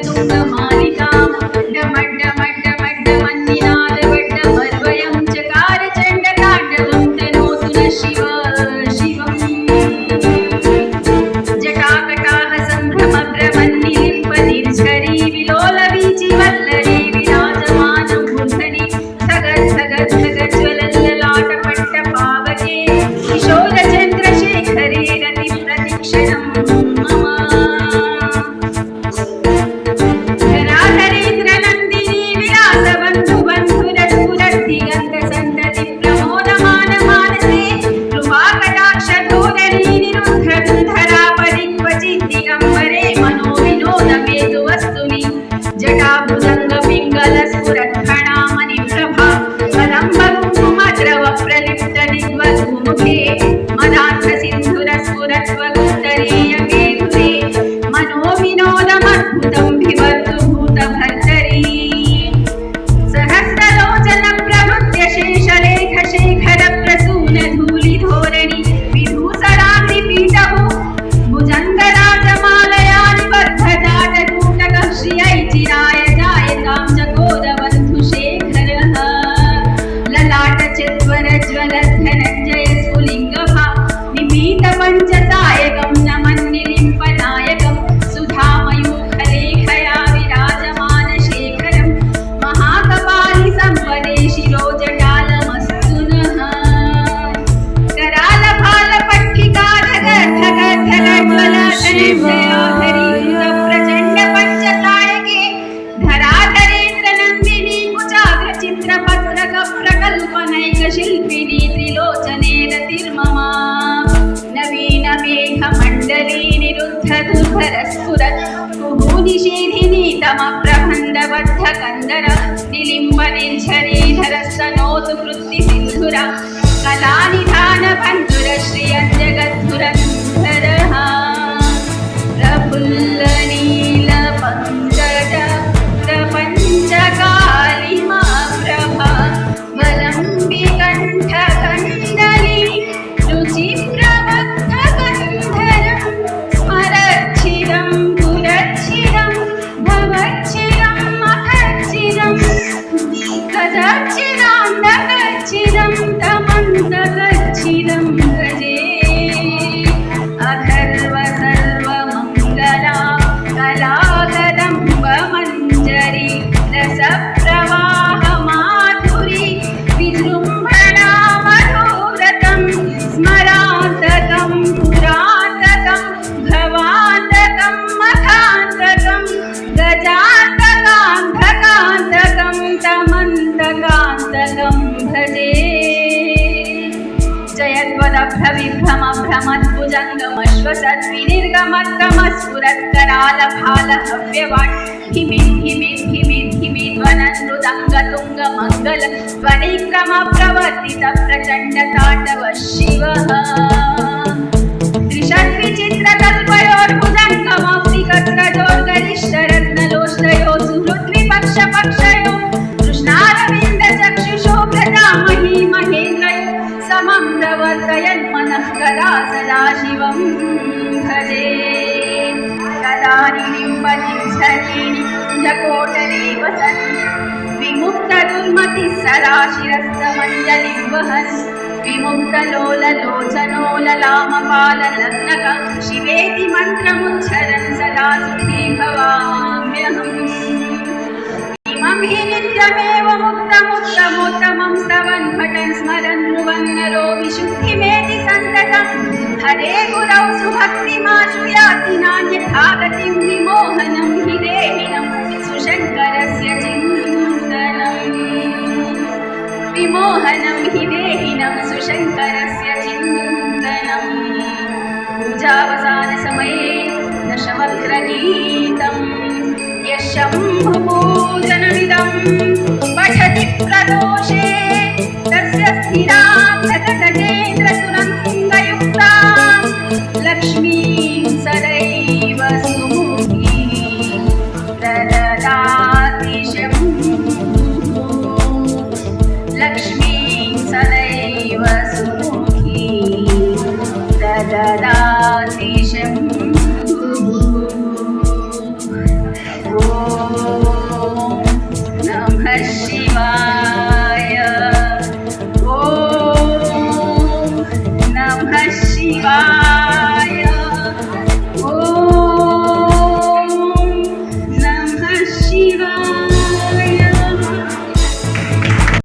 तुङ्गमालिकां डमड्डमड्डमड्डमन्निनादवड्डमर्वयं चकार चण्डताण्डवं तनोतु नः शिव शिवम् जटाकटाह सम्भ्रमभ्रमन्निलिम्पनिर्झरी विलोलवीचिवल्लरी विराजमानं मूर्धनि धगज्ज्वलल्ललाटपट्टपावके किशोरचन्द्रशेखरे रतिप्रतिक्षणं मम धराधरेन्द्रनन्दिनी विलासबन्धुबन्धुरस्फुरद्दिगन्तसन्तति प्रमोदमानमानसे कृपाकटाक्षधोरणी निरुद्धरापरिक्वचिद्दिगम्बरे मनोविनोदमेतुवस्तुनि जटाभुजङ्गपिङ्गलस्फुरत्खणामणिप्रभा कदम्बकुङ्कुमद्रवप्रलिप्तनिग्वधूमुखे मदार्थसिन्धुरस्फुरत्वगुत्तरीयकेतुरे मनोविनोदमद्भुतं बिभर्तु भूतभर्तरी सहस्रलोचनप्रभृत्य शेषलेखशेखरप्रसूनधूलिधोरणि विधूसराग्निपीठभू भुजङ्गराजमालयानि बद्धजाटकूटकः श्रियै चिराय जायतां चकोरबन्धुशेखरः ललाटचत्वरज्वलद्धनञ्जयस्फुलिङ्गभा निपीतपञ्चसायकं नमन्निलिम्पनायकं सुधामयूखलेखया विराजमानशेखरं महाकपालि सम्पदे शिरोजटालमस्तु नः करालभालपट्टिकाधगद्धगद्धगज्वलधरेन्द्रप्रचण्डपञ्चसायके धराधरेन्द्रनन्दिनी कुचाग्रचित्रपत्रकप्रकल्पनैकशिल्पिनी त्रिलोचने रतिर्मम नवीनमेघमण्डली निरुद्धदुर्धरस्फुरत् कुहूनिषेधिनी तमप्रबन्धबद्धकन्दर निलिम्बनिर्झरीधरस्तनोतु वृत्तिसिन्धुरा कलानिधानबन्धुरश्रियञ्जगद्धुरन्धरः प्रफुल्लनीलपङ्कज प्रपञ्चकालिमा प्रभा वलम्बिकण्ठकण्डली रुचिप्रबद्धकन्धरं स्मरच्छिरं पुरच्छिरं भवच्छिरं मखच्छिरं गजच्छिरान्दकच्छिरं तमन्तकच्छिरं भजे अथर्व सर्वमङ्गला कलाकदम्बमञ्जरी रसप्रवाहमाधुरी विजृम्भणा मधुव्रतं स्मरान्तकं पुरान्तकं भवान्तकं मखान्तकं गजान्तकान्तकान्तकं तमन्तकान्तकं भजे जयद्वदभ्रविभ्रमभ्रमद्भुजङ्गमश्वसद्विनिर्गमत्कमस्फुरत्करालभालहव्यवाट् हिमेद् ध्वनन्नुदङ्गतुङ्गमङ्गलध्वनिक्रमप्रवर्तितप्रचण्डताण्डवः शिवः त्रिषड्विचित्रतल्पयोर्भुजङ्गमौक्तिकस्रजोर्गरिष्ठरत्नलोष्टयो सुहृद्विपक्षपक्षयो कृष्णारविन्दचक्षुषो व्रजामही महेन्द्रयो समं प्रवर्तयन्मनः कदा सदाशिवं भजे कदानिलिम्बनिर्झरीणि कुञ्जकोटरे वसन् विमुक्तदुर्मतिः सदाशिरस्तमञ्जलिं वहन् विमुक्तलोललोचनो ललामपाललग्नक शिवेति मन्त्रमुच्चरन् सदा सुखी भवाम्यहम् इमं हि नित्यमेव मुक्तमुत्तमोत्तमं स्तवन् भटन् स्मरन् ध्रुवन् नरो विशुद्धिमेति सन्ततं हरे गुरौ सुभक्तिमाशु याति नान्यथा गतिं विमोहनं हि देहिनं सुशङ्करस्य चिन्तनम् विमोहनं हि देहिनं सुशङ्करस्य चिन्तनम् पूजावसानसमये दशवक्त्रगीतं यः शम्भुपूजनमिदं पठति प्रदोषे तस्य स्थिरा